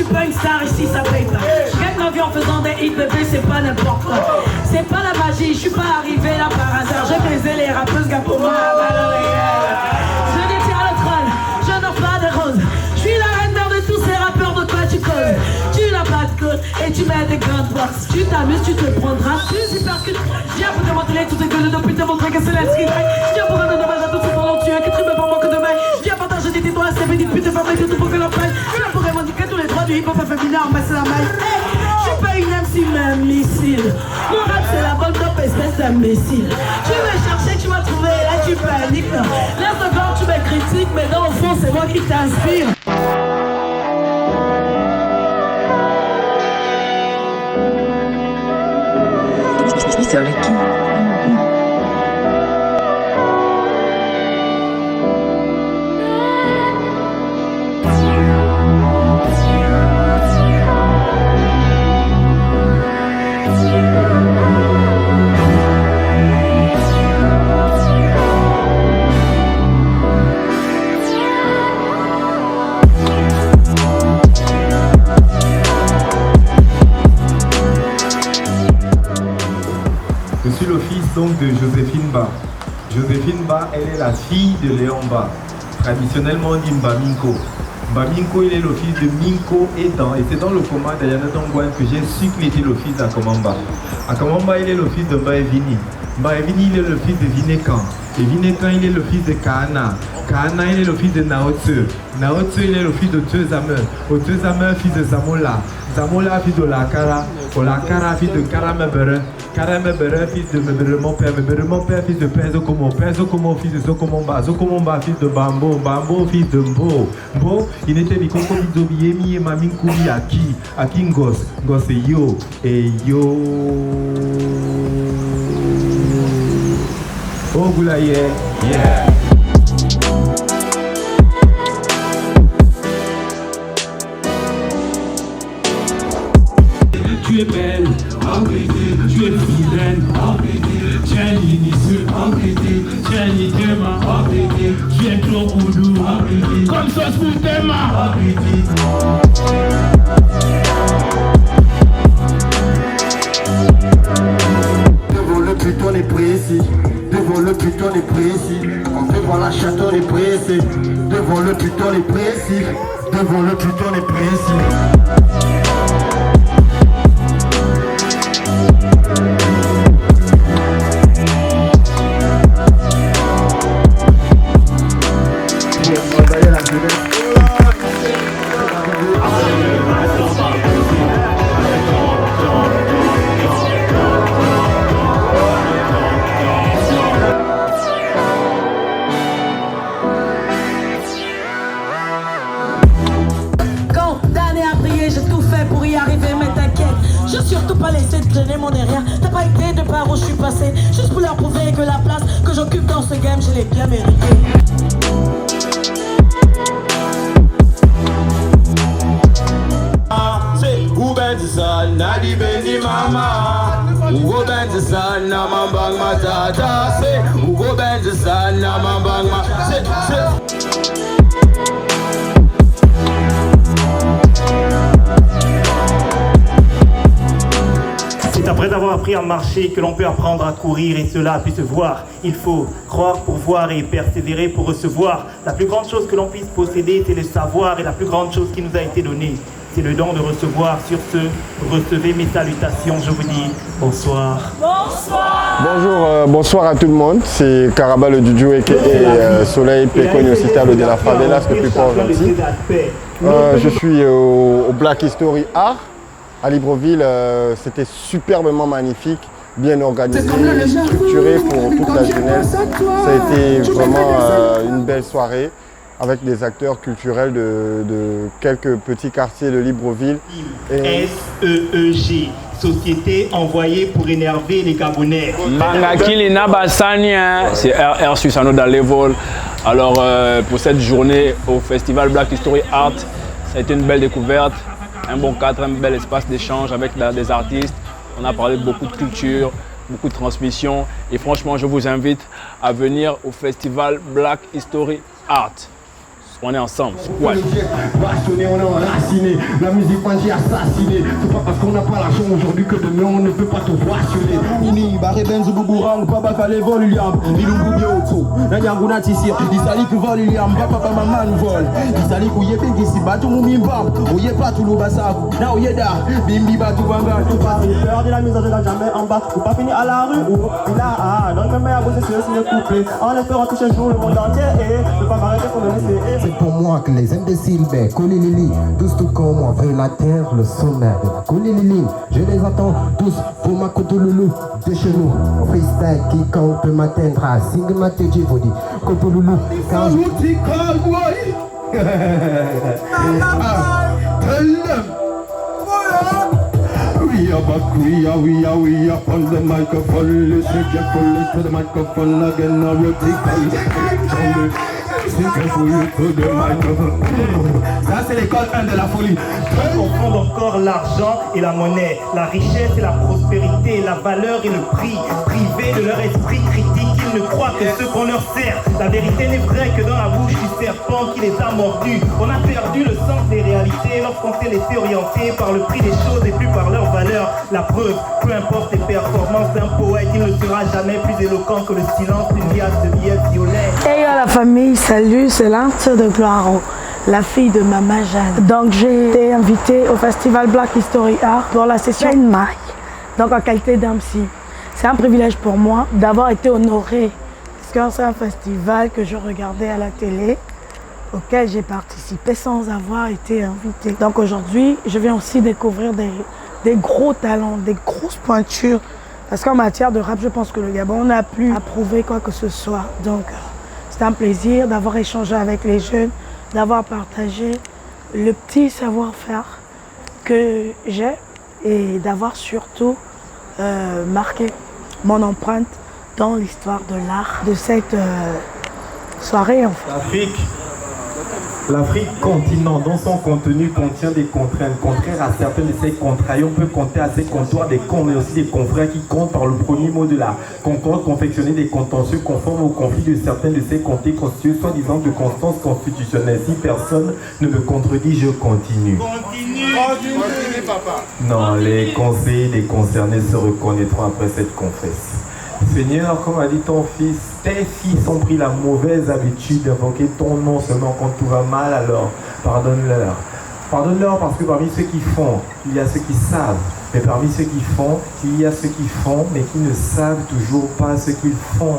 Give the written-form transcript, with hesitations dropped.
suis pas une star ici, ça paye pas. Je gagne ma vie en faisant des hits, bébé, c'est pas n'importe quoi. C'est pas la magie, je suis pas arrivé là par hasard. J'ai baisé les rappeuses, gars pour moi, je détire le trône, je n'offre pas de roses. Je suis la reine d'or de tous ces rappeurs, de quoi tu causes. Tu n'as pas de code et tu mets des grandes box. Tu t'amuses, tu te prendras, tu supercutes. Je viens pour démanteler toutes ces gueules de putain, pour casser la street. Je viens pour donner dommage à tous ces talentueux qui triment pour manque de main. Je viens partager des tétoiles, c'est béni, putain, fabriquer tout pour que l'on prenne. Je viens pour revendiquer tous les droits du hip-hop féminin, mais c'est la maille. Je suis pas une MC, même missile. Mon rap, c'est la bonne top, espèce d'imbécile. Tu me cherchais, tu m'as trouvé, là tu paniques. Laisse de voir, tu me critiques, mais dans le fond, c'est moi qui t'inspire. C'est avec qui? Je suis le fils donc de Joséphine Ba. Joséphine Ba, elle est la fille de Léon Ba. Traditionnellement, on dit Mbaminko. Mbaminko, il est le fils de Minko Edan. Et c'est dans le coma d'Ayana Dongwan que j'ai su qu'il était le fils d'Akamamba. Akamamba, il est le fils de Mbaevini. Mbaevini, il est le fils de Vinekan. Et Vinekan, il est le fils de Kahana. Kahana, il est le fils de Naotse. Naotse, il est le fils de Tezame. Tezame, fils de Zamola. Zamola, fils de Olakara. Olakara, fils de Karamebere. Karamebere, fils de Mebere, mon père, fils de Pezokomo. Pezokomo, fils de Zokomomba. Zokomomba, fils de Bambo. Bambo, fils de Mbo. Mbo, il était Mikoko Bizobi, Yemi et Maminkumi, Aki. Aki Ngos. Ngos et Yo. Et Yo. Oh, Goulaye, yeah. Tu es belle, tu es vilaine, tu es l'initieux, tu es l'idéma, tu es gros boulou, comme sauce pour tes mains. Devant le putain on est précis, devant le putain on est précis, devant la chatte on est pressé, devant le putain on est précis, devant le putain on est précis. Surtout pas laisser de traîner mon derrière. T'as pas idée de par où je suis passé. Juste pour leur prouver que la place que j'occupe dans ce game, je l'ai bien mérité. C'est Ruben Zissan, Nadi Benzi Mama. Ruben Zissan, Namambang Matata. C'est Ruben Zissan, Namambang Matata. C'est après avoir appris à marcher que l'on peut apprendre à courir et cela puis se voir. Il faut croire pour voir et persévérer pour recevoir. La plus grande chose que l'on puisse posséder, c'est le savoir et la plus grande chose qui nous a été donnée, c'est le don de recevoir. Sur ce, recevez mes salutations. Je vous dis bonsoir. Bonsoir. Bonjour, bonsoir à tout le monde. C'est Karaba le Dudu et Soleil Péconio Citalo de la Favela, ce que plus pas gentil. Je suis au Black History Art. À Libreville, c'était superbement magnifique, bien organisé, structuré pour toute la jeunesse. Ça a été vraiment une belle soirée avec des acteurs culturels de quelques petits quartiers de Libreville. SEEG, Société envoyée pour énerver les Gabonais. Mangakili Nabasania, c'est RR Suissano dans les vols. Alors pour cette journée au festival Black History Art, ça a été une belle découverte. Un bon cadre, un bel espace d'échange avec des artistes. On a parlé de beaucoup de culture, beaucoup de transmission. Et franchement, je vous invite à venir au festival Black History Art. on est ensemble. Squad. Passionné, on est enraciné. La musique magie assassinée. C'est pas parce qu'on n'a pas l'argent aujourd'hui que demain on ne peut pas tout passionner. Uni, barré benzo boubourang, papa kale vol William. Ilungu bioto, nanyanguna tisir. Isali ku vol William, papa maman nous vol. Isali ku yepe gisi batu mumimbam. Oye pas tout l'oubasaku. Na oye da, bimbi batu banga. Peur de la mise, je la jamais en bas. Ou pas fini à la rue ou là, ah, donc même à bosser sur le couplet. En espérant toucher un jour le monde entier et ne pas m'arrêter pour me laisser. C'est pour moi que les imbéciles, ben, Kolilili, tous tout comme moi, veulent atteindre le sommet de la Kolilili. Je les attends tous pour ma Kotoloulou de chez nous. Freestyle, quiconque peut m'atteindre à Sigma TG, vous dit Kotoloulou. Quand je dis cowboy, we are on the microphone. Listen carefully to the microphone again. Now you ça c'est l'école 1 de la folie. Ils confondent encore l'argent et la monnaie, la richesse et la prospérité, la valeur et le prix. Privés de leur esprit critique, ils ne croient que ce qu'on leur sert. La vérité n'est vraie que dans la bouche du serpent qui les a mordus. On a perdu le sens des réalités lorsqu'on s'est laissé orienter par le prix des choses et plus par leur valeur. La preuve, peu importe les performances d'un poète, il ne sera jamais plus éloquent que le silence d'une liasse de billets violets. Hey la famille, salut, c'est Lance de Gloire, la fille de Maman Jeanne. Donc j'ai été invitée au festival Black History Art pour la session Mike, donc en qualité d'MC. C'est un privilège pour moi d'avoir été honorée, parce que c'est un festival que je regardais à la télé, auquel j'ai participé sans avoir été invitée. Donc aujourd'hui, je viens aussi découvrir des gros talents, des grosses pointures, parce qu'en matière de rap, je pense que le Gabon n'a plus à prouver quoi que ce soit. Donc c'est un plaisir d'avoir échangé avec les jeunes, d'avoir partagé le petit savoir-faire que j'ai et d'avoir surtout marqué mon empreinte dans l'histoire de l'art de cette soirée en fait. L'Afrique continent, dans son contenu, contient des contraintes. Contraires à certaines de ces contraintes, on peut compter à ces comptoirs des cons, mais aussi des confrères qui comptent par le premier mot de la concorde, confectionner des contentieux conformes au conflit de certains de ces comtés constitués, soi-disant de constance constitutionnelle. Si personne ne me contredit, je continue. Continue, papa. Non, les conseillers des concernés se reconnaîtront après cette confesse. Seigneur, comme a dit ton fils, tes fils ont pris la mauvaise habitude d'invoquer ton nom seulement quand tout va mal, alors pardonne-leur. Pardonne-leur parce que parmi ceux qui font, il y a ceux qui savent. Mais parmi ceux qui font, il y a ceux qui font, mais qui ne savent toujours pas ce qu'ils font.